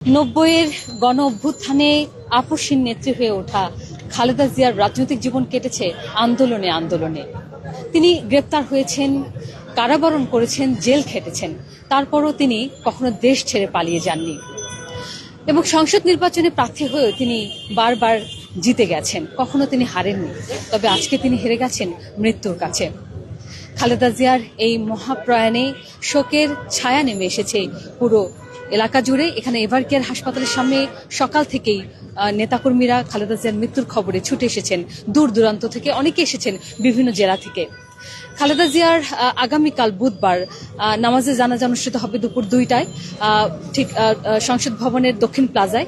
নব্বইয়ের গণ অভ্যুত্থানে আপসীন নেত্রী হয়ে ওঠা খালেদা জিয়ার রাজনৈতিক জীবন কেটেছে আন্দোলনে আন্দোলনে। তিনি গ্রেপ্তার হয়েছেন, কারাবরণ করেছেন, জেল খেটেছেন, তারপরও তিনি কখনো দেশ ছেড়ে পালিয়ে যাননি এবং সংসদ নির্বাচনে প্রার্থী হয়েও তিনি বারবার জিতে গেছেন, কখনো তিনি হারেননি। তবে আজকে তিনি হেরে গেছেন মৃত্যুর কাছে। খালেদা জিয়ার এই মহাপ্রয়াণে শোকের ছায়া নেমে এসেছে পুরো এলাকা জুড়ে। এখানে এভারকেয়ার হাসপাতালের সামনে সকাল থেকেই নেতাকর্মীরা খালেদা জিয়ার মৃত্যুর খবরে ছুটে এসেছেন, দূর দূরান্ত থেকে অনেকে এসেছেন, বিভিন্ন জেলা থেকে। খালেদা জিয়ার আগামীকাল বুধবার নামাজে জানাজা অনুষ্ঠিত হবে দুপুর 2টায়, ঠিক সংসদ ভবনের দক্ষিণ প্লাজায়।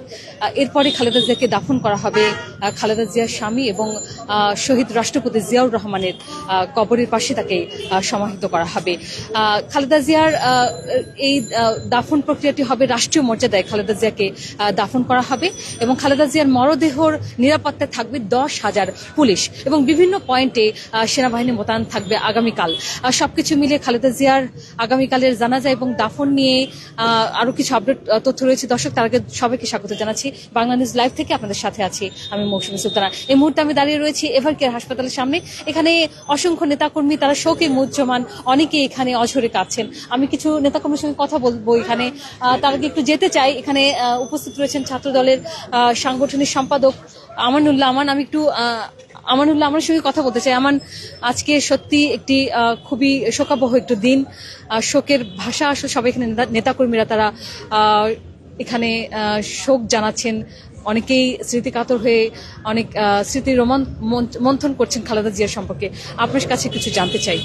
এরপরে খালেদা জিয়াকে দাফন করা হবে খালেদা জিয়ার স্বামী এবং শহীদ রাষ্ট্রপতি জিয়াউর রহমানের কবরের পাশে তাকে সমাহিত করা হবে। খালেদা জিয়ার এই দাফন প্রক্রিয়াটি হবে রাষ্ট্রীয় মর্যাদায়। খালেদা জিয়াকে দাফন করা হবে এবং খালেদা জিয়ার মরদেহর নিরাপত্তায় থাকবে 10,000 পুলিশ এবং বিভিন্ন পয়েন্টে সেনাবাহিনী মোতায়েন থাকবে আগামীকাল। সবকিছু মিলে খালেদা জিয়ার আগামীকালের জানাজা এবং দাফন নিয়ে আরো কিছু আপডেট তথ্য রয়েছে। দর্শক, তার আগে সবাইকে স্বাগত জানাচ্ছি বাংলা নিউজ লাইভ থেকে। আপনাদের সাথে আছি আমি মৌসুমী সুলতানা। এই মুহূর্তে আমি দাঁড়িয়ে রয়েছি এভারকেয়ার হাসপাতালের সামনে। এখানে অসংখ্য নেতাকর্মী, তারা শোকে মুহ্যমান, অনেকে এখানে অঝরে কাঁদছেন। আমি কিছু নেতাকর্মীর সঙ্গে কথা বলবো এখানে। তার আগে একটু যেতে চাই, এখানে উপস্থিত রয়েছেন ছাত্র দলের সাংগঠনিক সম্পাদক আমানুল্লাহ আমান। আমি একটু আমানুল্লাহ আমার সঙ্গে কথা বলতে চাই। আমান, আজকে সত্যি একটি খুবই শোকাবহ একটু দিন, শোকের ভাষা আসলে সবাই এখানে নেতাকর্মীরা তারা এখানে শোক জানাচ্ছেন, অনেকেই স্মৃতিকাতর হয়ে অনেক স্মৃতি মন্থন করছেন খালেদা জিয়ার সম্পর্কে। আপনার কাছে কিছু জানতে চাই।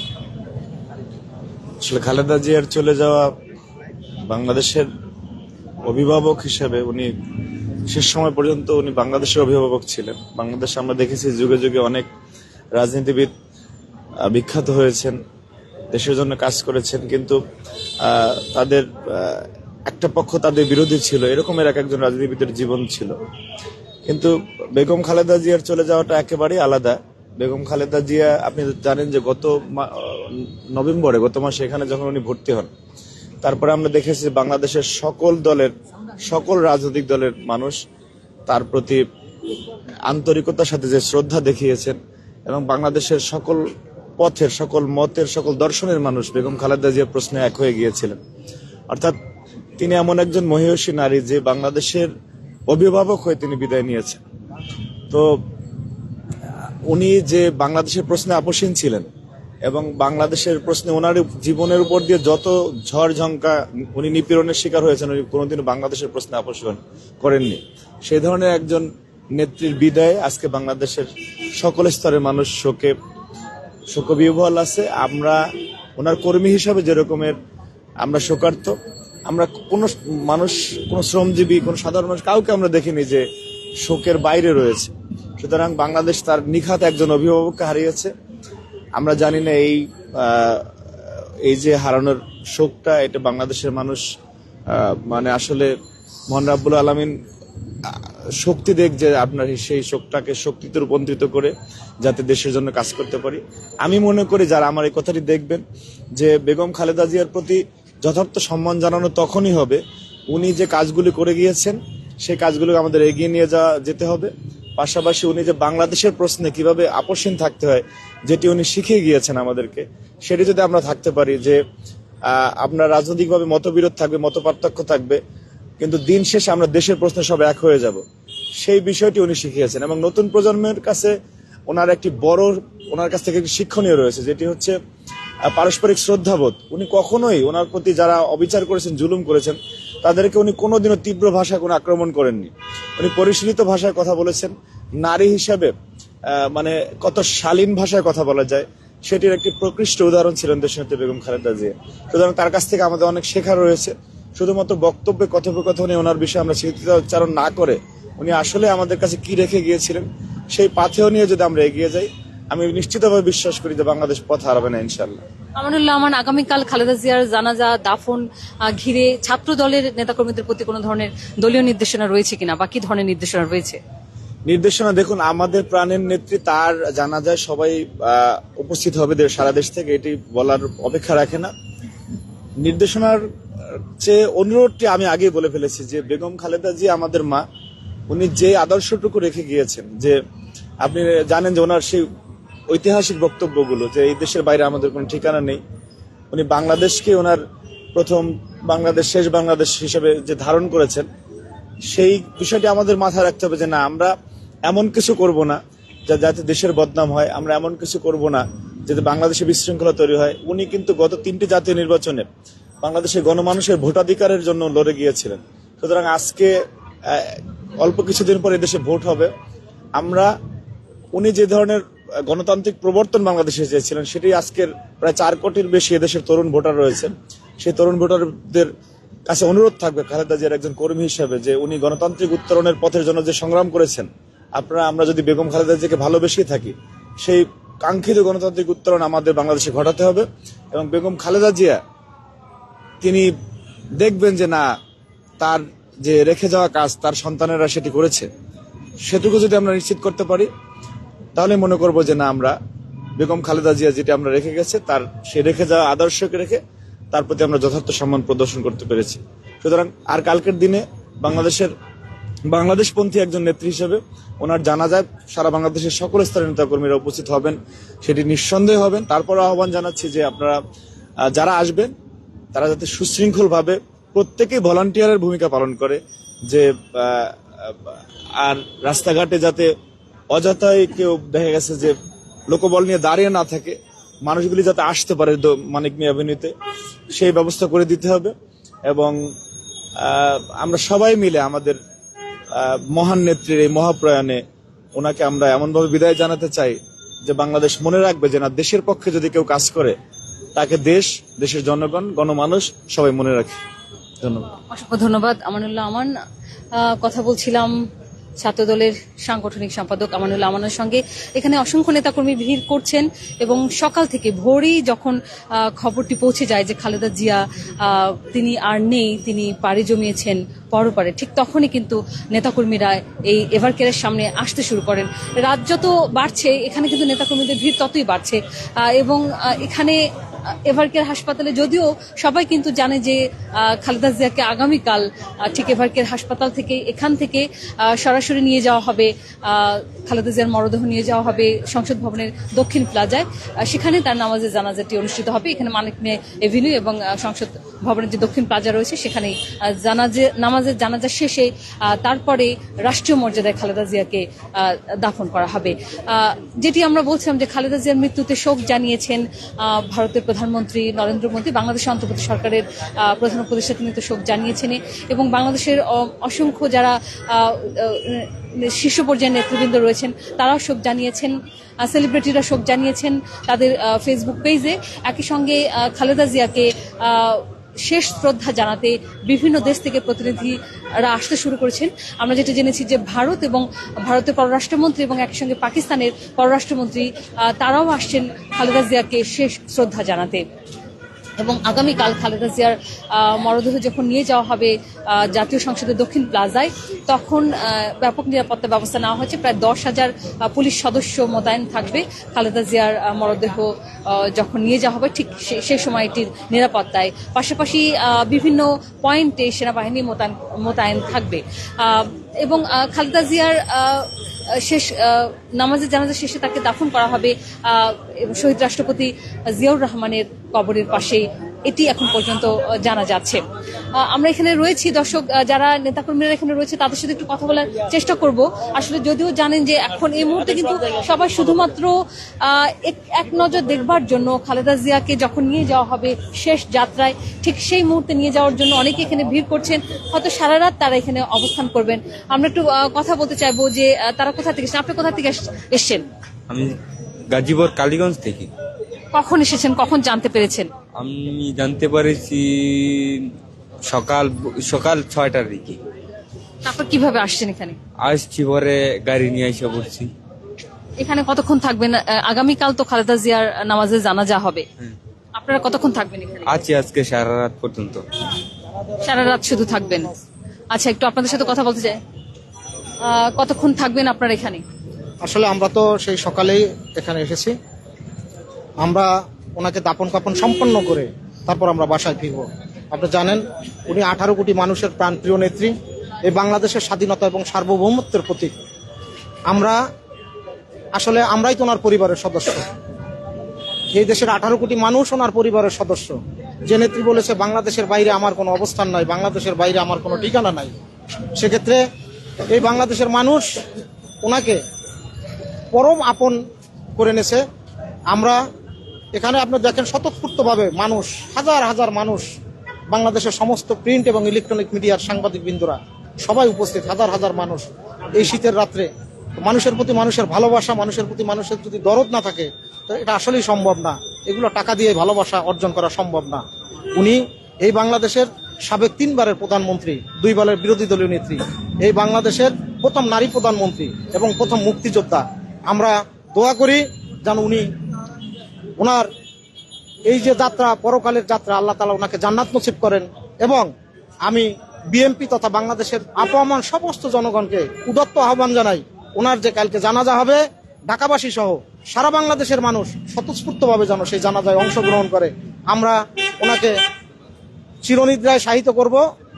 আসলে খালেদা জিয়ার চলে যাওয়া, বাংলাদেশের অভিভাবক হিসেবে উনি শেষ সময় পর্যন্ত উনি বাংলাদেশের অভিভাবক ছিলেন। বাংলাদেশে আমরা দেখেছি যুগে যুগে অনেক রাজনীতিবিদ বিখ্যাত হয়েছেন, দেশের জন্য কাজ করেছেন, কিন্তু তাদের একটা পক্ষ তাদের বিরোধী ছিল, এরকমের এক একজন রাজনীতিবিদের জীবন ছিল। কিন্তু বেগম খালেদা জিয়ার চলে যাওয়াটা একেবারেই আলাদা। বেগম খালেদা জিয়া, আপনি জানেন যে গত নভেম্বরে, গত মাসে এখানে যখন উনি ভর্তি হন, তারপরে আমরা দেখেছি বাংলাদেশের সকল রাজনৈতিক দলের মানুষ তার প্রতি আন্তরিকতার সাথে যে শ্রদ্ধা দেখিয়েছেন এবং বাংলাদেশের সকল পথের, সকল মতের, সকল দর্শনের মানুষ বেগম খালেদা জিয়ার প্রশ্নে এক হয়ে গিয়েছিলেন। অর্থাৎ তিনি এমন একজন মহিয়সী নারী যে বাংলাদেশের অভিভাবক হয়ে তিনি বিদায় নিয়েছেন। তো উনি যে বাংলাদেশের প্রশ্নে আপোষহীন ছিলেন এবং বাংলাদেশের প্রশ্নে ওনার জীবনের উপর দিয়ে যত ঝড় ঝঙ্কা, উনি নিপীড়নের শিকার হয়েছেন, উনি কোনোদিনও বাংলাদেশের প্রশ্নে আপোষ করেননি। সেই ধরনের একজন নেত্রীর বিদায়ে আজকে বাংলাদেশের সকল স্তরের মানুষ শোকবিহ্বল আছে। আমরা ওনার কর্মী হিসাবে যেরকমের আমরা শোকার্ত, আমরা কোনো শ্রমজীবী, কোনো সাধারণ মানুষ কাউকে আমরা দেখিনি যে শোকের বাইরে রয়েছে। সুতরাং বাংলাদেশ তার নিখাত একজন অভিভাবককে হারিয়েছে। আমরা জানি না এই যে হারানোর শোকটা, এটা বাংলাদেশের মানুষ মানে আসলে মহান রাব্বুল আলামিন শক্তি দেখ যে আপনার সেই শোকটাকে শক্তিতে রূপান্তরিত করে যাতে দেশের জন্য কাজ করতে পারি। আমি মনে করি যারা আমার এই কথাটি দেখবেন, যে বেগম খালেদা জিয়ার প্রতি যথার্থ সম্মান জানানো তখনই হবে উনি যে কাজগুলি করে গিয়েছেন সেই কাজগুলোকে আমাদের এগিয়ে নিয়ে যেতে হবে। পাশাপাশি উনি যে বাংলাদেশের প্রশ্নে কিভাবে আপোষহীন থাকতে হয়, যেটি উনি শিখিয়ে গিয়েছেন আমাদেরকে, সেটি যদি আমরা থাকতে পারি, যে আপনার রাজনৈতিকভাবে মতবিরোধ থাকবে, মত পার্থক্য থাকবে, কিন্তু দিন শেষে আমরা দেশের প্রশ্নে সব এক হয়ে যাব, সেই বিষয়টি উনি শিখিয়েছেন। এবং নতুন প্রজন্মের কাছে ওনার কাছ থেকে একটি শিক্ষণীয় রয়েছে, যেটি হচ্ছে পারস্পরিক শ্রদ্ধাবোধ। উনি কখনোই ওনার প্রতি যারা অবিচার করেছেন, জুলুম করেছেন, তাদেরকে উনি কোনোদিনও তীব্র ভাষায় কোনো আক্রমণ করেননি। উনি পরিশীলিত ভাষায় কথা বলেছেন। নারী হিসাবে মানে কত শালীন ভাষায় কথা বলা যায়, সেটির একটি প্রকৃষ্ট উদাহরণ ছিলেন দেশনেত্রী বেগম খালেদা জিয়া। সুতরাং তার কাছ থেকে আমাদের অনেক শেখার রয়েছে। শুধুমাত্র বক্তব্যে, কথোপকথনে ওনার বিষয়ে আমরা স্মৃতিচারণ না করে উনি আসলে আমাদের কাছে কি রেখে গিয়েছিলেন সেই পাথেয় নিয়ে যদি আমরা এগিয়ে যাই, আমি নিশ্চিতভাবে বিশ্বাস করি যে বাংলাদেশ পথ হারাবে না ইনশাআল্লাহ। আমানুল্লাহ আমান, আগামীকাল খালেদা জিয়ার জানাজা দাফন ঘিরে ছাত্র দলের নেতাকর্মীদের প্রতি কোনো ধরনের দলীয় নির্দেশনা রয়েছে কিনা বা কি ধরনের নির্দেশনা রয়েছে? নির্দেশনা দেখুন, আমাদের প্রাণের নেত্রী, তার জানাজায় সবাই উপস্থিত হবে সারা দেশ থেকে, এটি বলার অপেক্ষা রাখে না। নির্দেশনার চেয়ে অনুরোধটি আমি আগেই বলে ফেলেছি যে বেগম খালেদা জিয়া আমাদের মা, উনি যে আদর্শটুকু রেখে গিয়েছেন, যে আপনি জানেন যে ওনার সেই ঐতিহাসিক বক্তব্যগুলো যে এই দেশের বাইরে আমাদের কোনো ঠিকানা নেই, উনি বাংলাদেশকে ওনার প্রথম বাংলাদেশ শেষ বাংলাদেশ হিসেবে যে ধারণ করেছেন, সেই বিষয়টি আমাদের মাথায় রাখতে হবে যে না, আমরা এমন কিছু করব না যাতে দেশের বদনাম হয়, আমরা এমন কিছু করব না যাতে বাংলাদেশে বিশৃঙ্খলা তৈরি হয়। উনি কিন্তু গত 3টি জাতীয় নির্বাচনে বাংলাদেশের গণমানুষের ভোটাধিকারের জন্য লড়ে গিয়েছিলেন। সুতরাং আজকে অল্প কিছুদিন পর এদেশে ভোট হবে। আমরা উনি যে ধরনের গণতান্ত্রিক প্রবর্তন বাংলাদেশে চেয়েছিলেন, সেটি আজকের প্রায় 4 কোটির বেশি এদেশের তরুণ ভোটার রয়েছেন। সেই তরুণ ভোটারদের কাছে অনুরোধ থাকবে খালেদা জিয়ার একজন কর্মী হিসেবে যে উনি গণতান্ত্রিক উত্তরণের পথের জন্য যে সংগ্রাম করেছেন, আমরা যদি বেগম খালেদা জিয়াকে ভালোবেসে থাকি, সেই কাঙ্ক্ষিত গণতান্ত্রিক উত্তরণ আমাদের বাংলাদেশে ঘটাতে হবে। এবং বেগম খালেদা জিয়া তিনি দেখবেন যে না, তার যে রেখে যাওয়া কাজ তার সন্তানেরা সেটি করেছে, সেটুকু যদি আমরা নিশ্চিত করতে পারি, তাহলে মনে করব যে না, আমরা বেগম খালেদা জিয়া যেটি আমরা রেখে গেছে তার সে রেখে যাওয়া আদর্শকে রেখে তার প্রতি আমরা যথার্থ সম্মান প্রদর্শন করতে পেরেছি। সুতরাং আর কালকের দিনে বাংলাদেশপন্থী একজন নেত্রী হিসেবে ওনার জানাজায় সারা বাংলাদেশের সকল স্তরের নেতাকর্মীরা উপস্থিত হবেন, সেটি নিঃসন্দেহে হবেন। তারপর আহ্বান জানাচ্ছি যে আপনারা যারা আসবেন তারা যাতে সুশৃঙ্খলভাবে প্রত্যেকেই ভলান্টিয়ারের ভূমিকা পালন করে, যে আর রাস্তাঘাটে যাতে অযথাই কেউ দেখা গেছে যে লোকবল নিয়ে দাঁড়িয়ে না থাকে, মানুষগুলি যাতে আসতে পারে মানিক মিয়া অ্যাভিনিউতে, সেই ব্যবস্থা করে দিতে হবে। এবং আমরা সবাই মিলে আমাদের মহান নেত্রীর এই মহাপ্রয়াণে ওনাকে আমরা এমনভাবে বিদায় জানাতে চাই যে বাংলাদেশ মনে রাখবে যে না, দেশের পক্ষে যদি কেউ কাজ করে তাকে দেশের জনগণ, গণমানুষ সবাই মনে রাখে। ধন্যবাদ। অসংখ্য ধন্যবাদ আমানুল্লাহ আমান। কথা বলছিলাম ছাত্রদলের সাংগঠনিক সম্পাদক আমানুল্লাহ আমানের সঙ্গে। এখানে অসংখ্য নেতাকর্মী ভিড় করছেন এবং সকাল থেকে ভোরেই যখন খবরটি পৌঁছে যায় যে খালেদা জিয়া তিনি আর নেই, তিনি পাড়ি জমিয়েছেন পরপারে, ঠিক তখনই কিন্তু নেতাকর্মীরা এই এভারকেয়ারের সামনে আসতে শুরু করেন। রাত যত বাড়ছে এখানে কিন্তু নেতাকর্মীদের ভিড় ততই বাড়ছে এবং এখানে এভারকেয়ার হাসপাতালে যদিও সবাই কিন্তু জানে যে খালেদা জিয়াকে আগামীকাল ঠিক এভারকেয়ার হাসপাতাল থেকে এখান থেকে সরাসরি নিয়ে যাওয়া হবে, খালেদা জিয়ার মরদেহ নিয়ে যাওয়া হবে সংসদ ভবনের দক্ষিণ প্লাজায়, সেখানে তার নামাজের জানাজাটি অনুষ্ঠিত হবে। এখানে মানিক মিয়া এভিনিউ এবং সংসদ ভবনের যে দক্ষিণ প্লাজা রয়েছে সেখানেই নামাজের জানাজা শেষে তারপরে রাষ্ট্রীয় মর্যাদায় খালেদা জিয়াকে দাফন করা হবে। যেটি আমরা বলছিলাম যে খালেদা জিয়ার মৃত্যুতে শোক জানিয়েছেন ভারতের প্রধানমন্ত্রী নরেন্দ্র মোদী, বাংলাদেশের অন্তর্বর্তী সরকারের প্রধান উপদেষ্টা তিনি তো শোক জানিয়েছেন এবং বাংলাদেশের অসংখ্য যারা শীর্ষ পর্যায়ের নেতৃবৃন্দ রয়েছেন তারাও শোক জানিয়েছেন, সেলিব্রিটিরা শোক জানিয়েছেন তাদের ফেসবুক পেজে। একই সঙ্গে খালেদা জিয়াকে শেষ শ্রদ্ধা জানাতে বিভিন্ন দেশ থেকে প্রতিনিধিরা আসতে শুরু করেছেন। আমরা যেটা জেনেছি যে ভারত এবং ভারতের পররাষ্ট্রমন্ত্রী এবং একই সঙ্গে পাকিস্তানের পররাষ্ট্রমন্ত্রী তারাও আসছেন খালেদা জিয়াকে শেষ শ্রদ্ধা জানাতে। এবং আগামীকাল খালেদা জিয়ার মরদেহ যখন নিয়ে যাওয়া হবে জাতীয় সংসদের দক্ষিণ প্লাজায়, তখন ব্যাপক নিরাপত্তা ব্যবস্থা নেওয়া হয়েছে। প্রায় 10,000 পুলিশ সদস্য মোতায়েন থাকবে খালেদা জিয়ার মরদেহ যখন নিয়ে যাওয়া হবে ঠিক সেই সময়টির নিরাপত্তায়। পাশাপাশি বিভিন্ন পয়েন্টে সেনাবাহিনী মোতায়েন থাকবে এবং খালেদা জিয়ার শেষ নামাজের জানাজা শেষে তাকে দাফন করা হবে শহীদ রাষ্ট্রপতি জিয়াউর রহমানের কবরের পাশেই, এটি এখন পর্যন্ত জানা যাচ্ছে। আমরা এখানে রয়েছি, দর্শক যারা নেতাকর্মীরা এখানে রয়েছে তাদের সাথে একটু কথা বলার চেষ্টা করব। আসলে যদিও জানেন যে এখন এই মুহূর্তে কিন্তু সবাই শুধুমাত্র এক নজর দেখবার জন্য খালেদা জিয়াকে যখন নিয়ে যাওয়া হবে শেষ যাত্রায়, ঠিক সেই মুহূর্তে নিয়ে যাওয়ার জন্য অনেকে এখানে ভিড় করছেন, হয়তো সারা রাত তারা এখানে অবস্থান করবেন। আমরা একটু কথা বলতে চাইবো যে তারা কোথা থেকে এসেছেন, আপনি কোথা থেকে এসেছেন? আমি গাজীপুর কালীগঞ্জ থেকে। কখন এসেছেন, কখন জানতে পেরেছেন? আমি জানতে পেরেছি সকাল 6টার দিকে। তারপর কিভাবে আসছেন এখানে? আসছি, পরে গাড়ি নিয়ে এসে পড়ছি। এখানে কতক্ষণ থাকবেন? আগামীকাল তো খালেদা জিয়ার নামাজে জানাজা হবে, আপনারা কতক্ষণ থাকবেন এখানে? আছি আজকে সারা রাত পর্যন্ত। সারা রাত শুধু থাকবেন? আচ্ছা, একটু আপনাদের সাথে কথা বলতে চাই, কতক্ষণ থাকবেন আপনারা এখানে? আসলে আমরা তো সেই সকালেই এখানে এসেছি। আমরা ওনাকে দাপন কাপন সম্পন্ন করে তারপর আমরা বাসায় ফিরবো। আপনি জানেন উনি 18 কোটি মানুষের প্রাণপ্রিয় নেত্রী, এই বাংলাদেশের স্বাধীনতা এবং সার্বভৌমত্বের প্রতীক। আমরাই তো ওনার পরিবারের সদস্য, এই দেশের 18 কোটি মানুষ ওনার পরিবারের সদস্য। যে নেত্রী বলেছে বাংলাদেশের বাইরে আমার কোনো অবস্থান নাই, বাংলাদেশের বাইরে আমার কোনো ঠিকানা নাই, সেক্ষেত্রে এই বাংলাদেশের মানুষ ওনাকে পরম আপন করে নেছে। আমরা এখানে আপনি দেখেন স্বতঃস্ফূর্তভাবে মানুষ, হাজার হাজার মানুষ, বাংলাদেশের সমস্ত প্রিন্ট এবং ইলেকট্রনিক মিডিয়ার সাংবাদিক বৃন্দরা সবাই উপস্থিত, হাজার হাজার মানুষ এই শীতের রাত্রে। মানুষের প্রতি মানুষের ভালোবাসা, মানুষের প্রতি মানুষের যদি দরদ না থাকে তো এটা আসলেই সম্ভব না, এগুলো টাকা দিয়ে ভালোবাসা অর্জন করা সম্ভব না। উনি এই বাংলাদেশের সাবেক 3 বারের প্রধানমন্ত্রী, 2 বারের বিরোধী দলীয় নেত্রী, এই বাংলাদেশের প্রথম নারী প্রধানমন্ত্রী এবং প্রথম মুক্তিযোদ্ধা। আমরা দোয়া করি যেন উনি ওনার এই যে যাত্রা, পরকালের যাত্রা, আল্লাহ তাআলা ওনাকে জান্নাত নসিব করেন। এবং আমি বিএনপি তথা বাংলাদেশের আপামর সমস্ত জনগণকে উদাত্ত আহ্বান জানাই, ওনার যে কালকে জানাজা হবে, ঢাকাবাসী সহ সারা বাংলাদেশের মানুষ স্বতঃস্ফূর্তভাবে যেন সেই জানাজায় অংশগ্রহণ করে। আমরা ওনাকে চিরনিদ্রায় শায়িত করব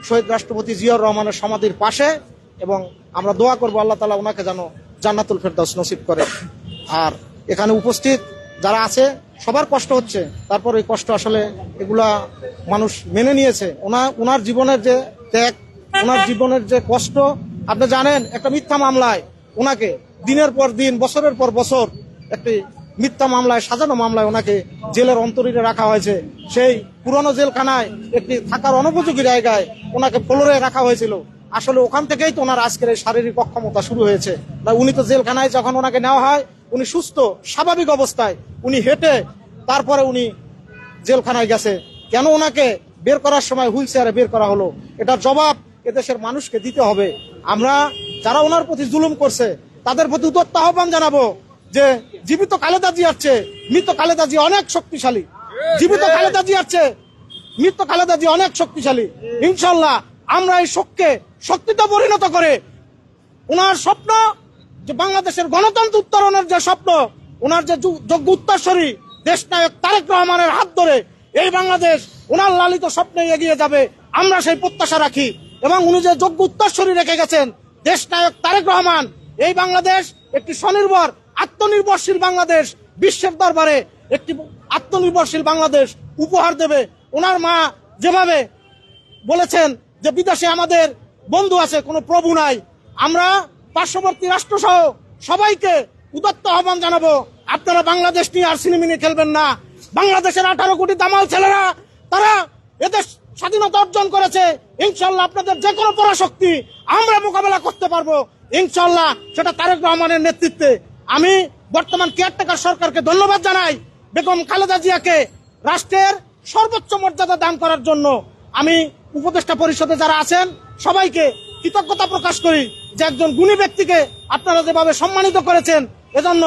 শহীদ রাষ্ট্রপতি জিয়াউর রহমানের সমাধির পাশে, এবং আমরা দোয়া করব আল্লাহ তাআলা ওনাকে যেন জান্নাতুল ফেরদাউস নসিব করে। আর এখানে উপস্থিত যারা আছে সবার কষ্ট হচ্ছে, তারপর এই কষ্ট আসলে এগুলা মানুষ মেনে নিয়েছে। ওনার জীবনের যে ত্যাগ, ওনার জীবনের যে কষ্ট, আপনি জানেন একটা মিথ্যা মামলায় ওনাকে দিনের পর দিন, বছরের পর বছর একটি মিথ্যা মামলায়, সাজানো মামলায় ওনাকে জেলের অন্তরীরে রাখা হয়েছে। সেই পুরনো জেলখানায় একটি থাকার অনুপযোগী জায়গায় ওনাকে ফ্লোরে রাখা হয়েছিল। আসলে ওখান থেকেই তো ওনার আজকের এই শারীরিক অক্ষমতা শুরু হয়েছে। উনি তো জেলখানায় যখন ওনাকে নেওয়া হয় উনি সুস্থ স্বাভাবিক অবস্থায়, উনি হেঁটে তারপরে উনি জেলখানায় গেছে। কেন ওনাকে বের করার সময় হুইল চেয়ারে বের করা হলো, এটার জবাব এদেশের মানুষকে দিতে হবে। আমরা যারা ওনার প্রতি জুলুম করছে তাদের প্রতি উদাত্ত আহ্বান জানাবো যে জীবিত খালেদা জিয়ার চেয়ে মৃত খালেদা জিয়া অনেক শক্তিশালী, জীবিত খালেদা জিয়ার চেয়ে মৃত খালেদা জিয়া অনেক শক্তিশালী। ইনশাল্লাহ আমরা এই শোককে শক্তিতে পরিণত করে ওনার স্বপ্ন যে বাংলাদেশের গণতন্ত্র উত্তরণের যে স্বপ্ন, ওনার যে যোগ্য উত্তরসূরি দেশনায়ক তারেক রহমানের হাত ধরে এই বাংলাদেশ ওনার লালিত স্বপ্নে এগিয়ে যাবে, আমরা সেই প্রত্যাশা রাখি। এবং উনি যে যোগ্য উত্তরসূরি রেখে গেছেন দেশনায়ক তারেক রহমান, এই বাংলাদেশ একটি স্বনির্ভর আত্মনির্ভরশীল বাংলাদেশ, বিশ্বের দরবারে একটি আত্মনির্ভরশীল বাংলাদেশ উপহার দেবে। ওনার মা যেভাবে বলেছেন যে বিদেশে আমাদের বন্ধু আছে, কোনো প্রভু নাই, আমরা পার্শ্ববর্তী রাষ্ট্রসহ সবাইকে উদাত্ত আহ্বান জানাবো, আপনারা বাংলাদেশ নিয়ে আর সিনেমিনি খেলবেন না। বাংলাদেশের 18 কোটি দামাল ছেলেরা তারা এদেশ স্বাধীনতা অর্জন করেছে, ইনশাল্লাহ আপনাদের যে কোনো পরাশক্তি আমরা মোকাবেলা করতে পারবো ইনশাল্লাহ, সেটা তারেক রহমানের নেতৃত্বে। আমি বর্তমান কেয়ারটেকার সরকারকে ধন্যবাদ জানাই, বেগম খালেদা জিয়াকে রাষ্ট্রের সর্বোচ্চ মর্যাদা দান করার জন্য। আমি উপদেষ্টা পরিষদে যারা আছেন সবাইকে কৃতজ্ঞতা প্রকাশ করি যে একজন গুণী ব্যক্তিকে আপনারা যেভাবে সম্মানিত করেছেন, এজন্য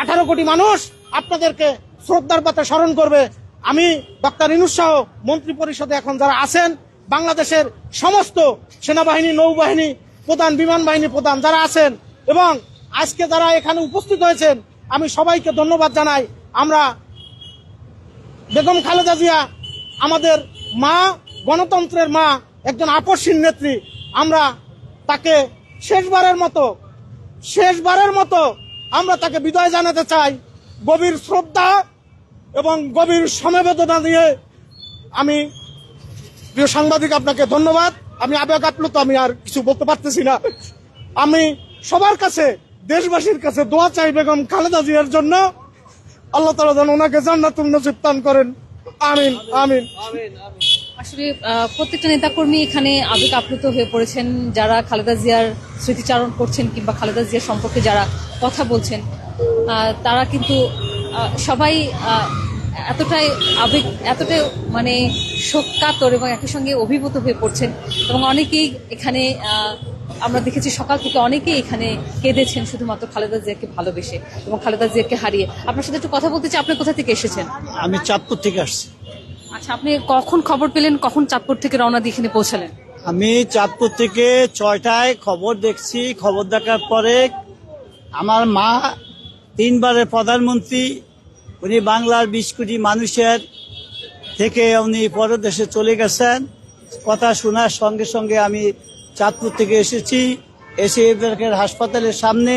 18 কোটি মানুষ আপনাদেরকে শ্রদ্ধার পাতে স্মরণ করবে। আমি ডক্টর ইউনূস সহ মন্ত্রী পরিষদে এখন যারা আছেন, বাংলাদেশের সমস্ত সেনাবাহিনী, নৌবাহিনী প্রধান, বিমান বাহিনী প্রধান যারা আছেন এবং আজকে যারা এখানে উপস্থিত হয়েছেন, আমি সবাইকে ধন্যবাদ জানাই। আমরা বেগম খালেদা জিয়া আমাদের মা, গণতন্ত্রের মা, একজন আপসহীন নেত্রী। আমরা তাকে শেষবারের মতো আমরা তাকে বিদায় জানাতে চাই গভীর শ্রদ্ধা এবং গভীর সমবেদনা নিয়ে। আমি প্রিয় সাংবাদিক আপনাকে ধন্যবাদ। আমি আবেগ আপ্লুত, আমি আর কিছু বলতে পারতেছি না। আমি সবার কাছে, দেশবাসীর কাছে দোয়া চাই বেগম খালেদা জিয়ার জন্য, আল্লাহ তাআলা যেন ওনাকে জান্নাতুল নসিব দান করেন। আমিন আমিন। আসলে প্রত্যেকটা নেতাকর্মী এখানে আবেগ আপ্লুত হয়ে পড়েছেন, যারা খালেদা জিয়ার স্মৃতিচারণ করছেন কিংবা খালেদা জিয়ার সম্পর্কে যারা কথা বলছেন, তারা কিন্তু সবাই এতটাই মানে শোকাতুর এবং একই সঙ্গে অভিভূত হয়ে পড়ছেন। এবং অনেকেই এখানে আমরা দেখেছি সকাল থেকে অনেকেই এখানে কেঁদেছেন শুধুমাত্র খালেদা জিয়াকে ভালোবেসে এবং খালেদা জিয়াকে হারিয়ে। আপনার সাথে একটু কথা বলতে চাই, আপনি কোথা থেকে এসেছেন? আমি চাঁদপুর থেকে আসছি। আচ্ছা, আপনি কখন খবর পেলেন, কখন চাঁদপুর থেকে রওনা দিয়ে এখানে পৌঁছালেন? আমি চাঁদপুর থেকে 6টায় খবর দেখছি। খবর দেখার পরে আমার মা 3 বারের প্রধানমন্ত্রী, উনি বাংলার 20 কোটি মানুষের থেকে উনি পরদেশে চলে গেছেন। কথা শোনার সঙ্গে সঙ্গে আমি চাঁদপুর থেকে এসেছি, এসে এবারের হাসপাতালের সামনে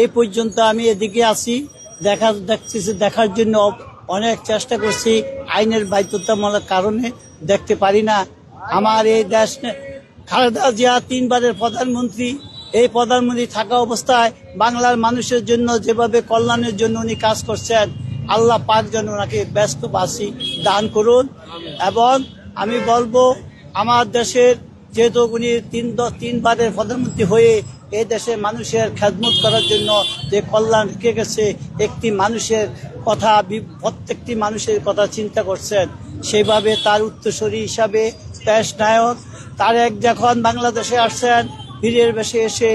এই পর্যন্ত আমি এদিকে আছি। দেখার জন্য অনেক চেষ্টা করছি, আইনের বাধ্যতামূলক কারণে দেখতে পারি না। আমার এই দেশ খালেদা জিয়া 3 বারের প্রধানমন্ত্রী, এই প্রধানমন্ত্রী থাকা অবস্থায় বাংলার মানুষের জন্য যেভাবে কল্যাণের জন্য উনি কাজ করছেন, আল্লাহ পাক যেন ওনাকে ব্যস্ত বাসি দান করুন। এবং আমি বলবো আমার দেশের যেহেতু উনি 3 বারের প্রধানমন্ত্রী হয়ে এই দেশের মানুষের খেদমত করার জন্য যে কল্যাণ রেখে গেছে, একটি মানুষের কথা, প্রত্যেকটি মানুষের কথা চিন্তা করছেন, সেইভাবে তার উত্তরসূরি হিসাবে দেশ নায়ক তারেক যখন বাংলাদেশে আসছেন, বীরের বেশে এসে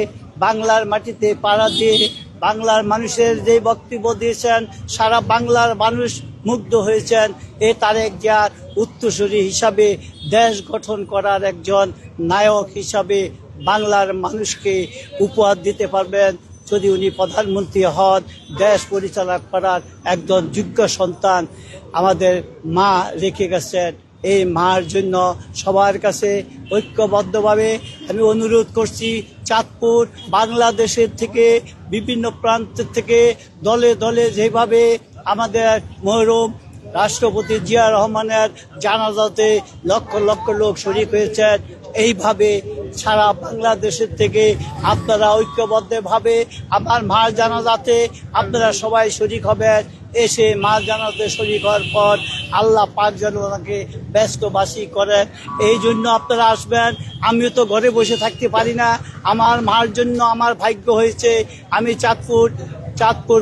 বাংলার মাটিতে পাড়া দিয়ে বাংলার মানুষের যে বক্তব্য দিয়েছেন, সারা বাংলার মানুষ মুগ্ধ হয়েছেন। এই তারেক জিয়ার উত্তরসূরি হিসাবে দেশ গঠন করার একজন নায়ক হিসাবে বাংলার মানুষকে উপহার দিতে পারবেন যদি উনি প্রধানমন্ত্রী হন। দেশ পরিচালনা করার একজন যোগ্য সন্তান আমাদের মা রেখে গেছেন। এই মার জন্য সবার কাছে ঐক্যবদ্ধভাবে আমি অনুরোধ করছি, চাঁদপুর বাংলাদেশের থেকে বিভিন্ন প্রান্ত থেকে দলে দলে যেভাবে আমাদের মরহুম রাষ্ট্রপতি জিয়া রহমানের জানাজাতে লক্ষ লক্ষ লোক শরীক হয়েছেন, এইভাবে সারা বাংলাদেশের থেকে আপনারা ঐক্যবদ্ধভাবে আমার মার জানাজাতে আপনারা সবাই শরীক হবেন। এসে মা জানাতে শরীক হওয়ার পর আল্লাহ পাক যেন ওনাকে ব্যস্তবাসী করেন, এই জন্য আপনারা আসবেন। আমিও তো ঘরে বসে থাকতে পারি না, আমার মার জন্য আমার ভাগ্য হয়েছে আমি চাঁদপুর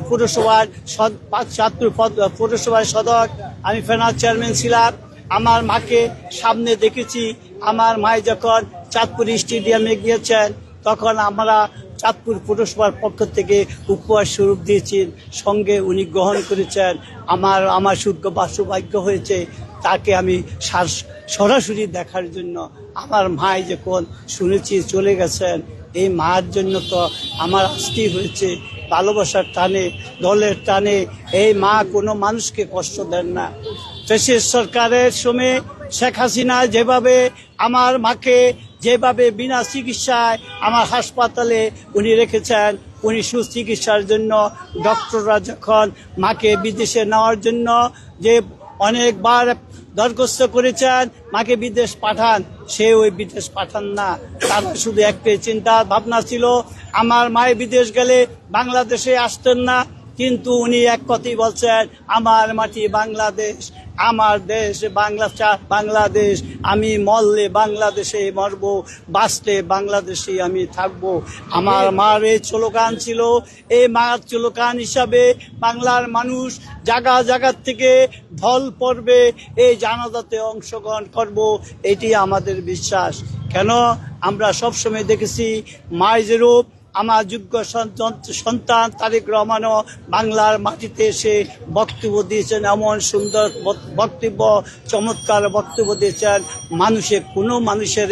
পুরসভার সদর আমি ফেনার চেয়ারম্যান ছিলাম। আমার মাকে সামনে দেখেছি, আমার মায় যখন চাঁদপুর স্টেডিয়ামে গিয়েছেন তখন আমরা চাঁদপুর পুরসভার পক্ষ থেকে উপহার স্বরূপ দিয়েছি, সঙ্গে উনি গ্রহণ করেছেন। আমার সৌভাগ্য হয়েছে তাকে আমি সরাসরি দেখার জন্য। আমার মায় যখন শুনেছি চলে গেছেন, এই মার জন্য তো আমার আসতেই হয়েছে, ভালোবাসার টানে, দলের টানে। এই মা কোনো মানুষকে কষ্ট দেন না। দেশের সরকারের সময় শেখ হাসিনা যেভাবে আমার মাকে যেভাবে বিনা চিকিৎসায় আমার হাসপাতালে উনি রেখেছেন, উনি সুচিকিৎসার জন্য ডক্টররা যখন মাকে বিদেশে নেওয়ার জন্য যে অনেকবার দরখাস্ত করেছেন মাকে বিদেশ পাঠান, সে ওই বিদেশ পাঠান না। তার শুধু একটাই চিন্তা ভাবনা ছিল, আমার মায়ের বিদেশ গেলে বাংলাদেশে আসতেন না, কিন্তু উনি এক কথাই বলছেন, আমার মাটি বাংলাদেশ, আমার দেশ বাংলাদেশ, আমি মরলে বাংলাদেশে মরব, বাঁচলে বাংলাদেশে আমি থাকব। আমার মার এই স্লোগান ছিল। এই মার স্লোগান হিসাবে বাংলার মানুষ জায়গা থেকে ঢল পড়বে, এই জানাজাতে অংশগ্রহণ করব, এটি আমাদের বিশ্বাস। কেন আমরা সবসময় দেখেছি মায়ের যে রূপ, আমার যোগ্য সন্তান তারেক রহমানও বাংলার মাটিতে এসে বক্তব্য দিয়েছেন, এমন সুন্দর বক্তব্য, চমৎকার বক্তব্য দিয়েছেন। কোনো মানুষের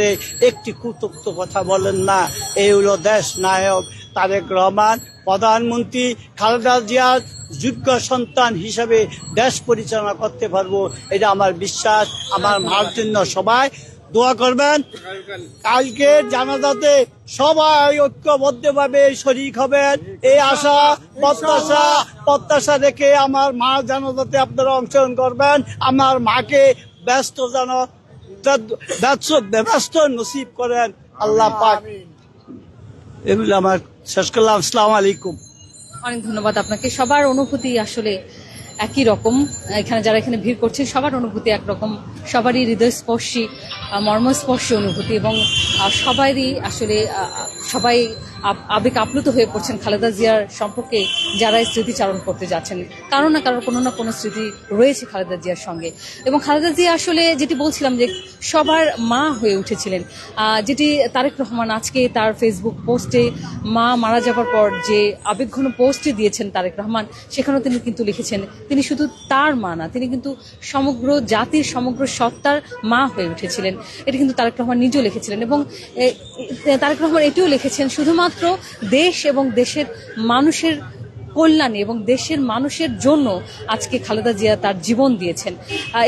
একটি কটূক্ত কথা বলেন না। এই হলো দেশ নায়ক তারেক রহমান, প্রধানমন্ত্রী খালেদা জিয়ার যোগ্য সন্তান হিসাবে দেশ পরিচালনা করতে পারবো, এটা আমার বিশ্বাস। আমার মার জন্য সবাই দোয়া করবেন। কালকে জানাজাতে সবাই ঐক্যবদ্ধভাবে শরীক হবেন, এই আশা প্রত্যাশা রেখে আমার মা জানাজাতে আপনারা অংশগ্রহণ করবেন। আমার মাকে ব্যস্ত নসিব করেন আল্লাহ পাক। এগুলো আমার শেষ করলাম। আসসালামু আলাইকুম। অনেক ধন্যবাদ আপনাকে। সবার অনুভূতি আসলে একই রকম, এখানে যারা এখানে ভিড় করছে সবার অনুভূতি একরকম, সবারই হৃদয়স্পর্শী মর্মস্পর্শী অনুভূতি, এবং সবারই আসলে সবাই আবেগ আপ্লুত হয়ে পড়ছেন খালেদা জিয়ার সম্পর্কে যারা স্মৃতিচারণ করতে যাচ্ছেন। কারো না কারোর কোনো না কোনো স্মৃতি রয়েছে খালেদা জিয়ার সঙ্গে। এবং খালেদা জিয়া আসলে যেটি বলছিলাম যে সবার মা হয়ে উঠেছিলেন, যেটি তারেক রহমান আজকে তার ফেসবুক পোস্টে মা মারা যাবার পর যে আবেগঘন পোস্টে দিয়েছেন তারেক রহমান, সেখানেও তিনি কিন্তু লিখেছেন তিনি শুধু তার মা না, তিনি কিন্তু সমগ্র জাতির সমগ্র সত্তার মা হয়ে উঠেছিলেন। এটি কিন্তু তারেক রহমান নিজেও লিখেছিলেন। এবং তারেক রহমান এটিও লিখেছেন শুধুমাত্র দেশ এবং দেশের মানুষের কল্যাণে এবং দেশের মানুষের জন্য আজকে খালেদা জিয়া তার জীবন দিয়েছেন,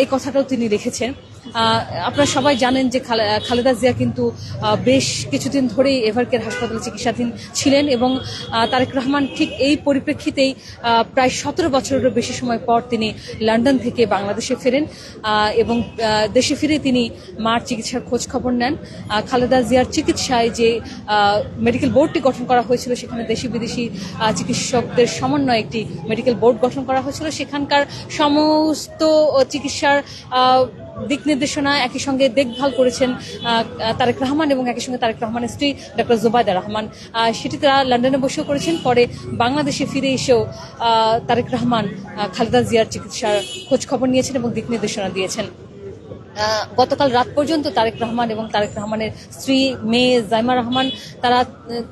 এই কথাটাও তিনি লিখেছেন। আপনারা সবাই জানেন যে খালেদা জিয়া কিন্তু বেশ কিছুদিন ধরেই এভারকেয়ার হাসপাতালে চিকিৎসাধীন ছিলেন এবং তারেক রহমান ঠিক এই পরিপ্রেক্ষিতেই প্রায় 17 বছরেরও বেশি সময় পর তিনি লন্ডন থেকে বাংলাদেশে ফেরেন এবং দেশে ফিরে তিনি মার চিকিৎসার খোঁজ খবর নেন। খালেদা জিয়ার চিকিৎসায় যে মেডিকেল বোর্ডটি গঠন করা হয়েছিল, সেখানে দেশি বিদেশি চিকিৎসকদের সমন্বয়ে একটি মেডিকেল বোর্ড গঠন করা হয়েছিল। সেখানকার সমস্ত চিকিৎসার দিক নির্দেশনা একই সঙ্গে দেখভাল করেছেন তারেক রহমান এবং একই সঙ্গে তারেক রহমানের স্ত্রী ডক্টর জুবাইদা রহমান। সেটি তারা লন্ডনে বসেও করেছেন। পরে বাংলাদেশে ফিরে এসেও তারেক রহমান খালেদা জিয়ার চিকিৎসার খোঁজ খবর নিয়েছেন এবং দিক নির্দেশনা দিয়েছেন। গতকাল রাত পর্যন্ত তারেক রহমান এবং তারেক রহমানের স্ত্রী মেয়ে জাইমা রহমান তারা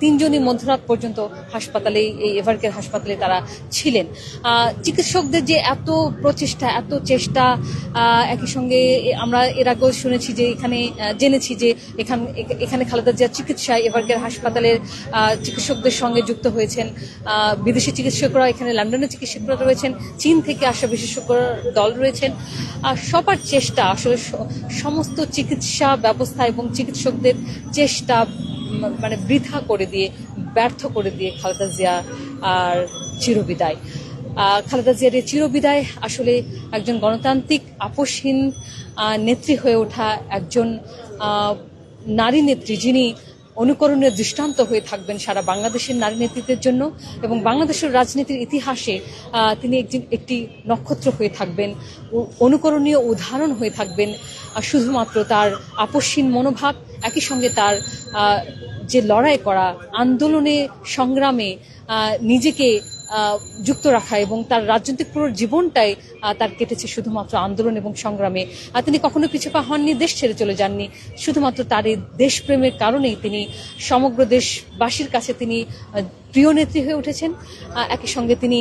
তিনজনই মধ্যরাত পর্যন্ত হাসপাতালে, এই এভারকেয়ার হাসপাতালে তারা ছিলেন। চিকিৎসকদের যে এত প্রচেষ্টা, এত চেষ্টা, একই সঙ্গে আমরা এর আগেও শুনেছি যে জেনেছি যে এখানে খালেদা জিয়ার চিকিৎসায় এভারকেয়ার হাসপাতালের চিকিৎসকদের সঙ্গে যুক্ত হয়েছেন বিদেশি চিকিৎসকরা, এখানে লন্ডনের চিকিৎসকরা রয়েছেন, চীন থেকে আসা বিশেষজ্ঞ দল রয়েছেন। সবার চেষ্টা, আসলে সমস্ত চিকিৎসা ব্যবস্থা এবং চিকিৎসকদের চেষ্টা মানে বৃথা করে দিয়ে, ব্যর্থ করে দিয়ে খালেদা জিয়া আর চিরবিদায়। খালেদা জিয়ার এই চিরবিদায় আসলে একজন গণতান্ত্রিক আপোষহীন নেত্রী হয়ে ওঠা একজন নারী নেত্রী, যিনি অনুকরণীয় দৃষ্টান্ত হয়ে থাকবেন সারা বাংলাদেশের নারী নেতৃত্বের জন্য এবং বাংলাদেশের রাজনীতির ইতিহাসে তিনি একটি নক্ষত্র হয়ে থাকবেন, অনুকরণীয় উদাহরণ হয়ে থাকবেন। শুধুমাত্র তার আপোষহীন মনোভাব, একই সঙ্গে তার যে লড়াই করা, আন্দোলনে সংগ্রামে নিজেকে যুক্ত রাখা এবং তার রাজনৈতিক পুরো জীবনটাই তার কেটেছে শুধুমাত্র আন্দোলন এবং সংগ্রামে। তিনি কখনো পিছপা হননি, দেশ ছেড়ে চলে যাননি। শুধুমাত্র তার এই দেশপ্রেমের কারণেই তিনি সমগ্র দেশবাসীর কাছে তিনি প্রিয় নেত্রী হয়ে উঠেছেন। একই সঙ্গে তিনি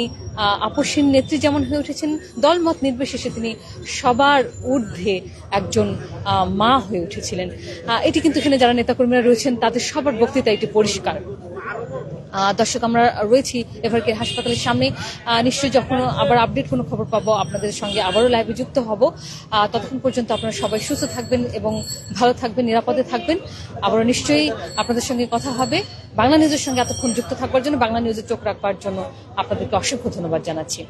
আপোষহীন নেত্রী যেমন হয়ে উঠেছেন, দলমত নির্বিশেষে তিনি সবার ঊর্ধ্বে একজন মা হয়ে উঠেছিলেন। এটি কিন্তু এখানে যারা নেতাকর্মীরা রয়েছেন তাদের সবার বক্তৃতা এটি পরিষ্কার। দর্শক, আমরা রয়েছি এভারকেয়ার হাসপাতালের সামনে। নিশ্চয়ই যখন আবার আপডেট কোনো খবর পাবো আপনাদের সঙ্গে আবারও লাইভে যুক্ত হব। ততক্ষণ পর্যন্ত আপনারা সবাই সুস্থ থাকবেন এবং ভালো থাকবেন, নিরাপদে থাকবেন। আবারও নিশ্চয়ই আপনাদের সঙ্গে কথা হবে। বাংলা নিউজের সঙ্গে এতক্ষণ যুক্ত থাকবার জন্য, বাংলা নিউজে চোখ রাখবার জন্য আপনাদেরকে অসংখ্য ধন্যবাদ জানাচ্ছি।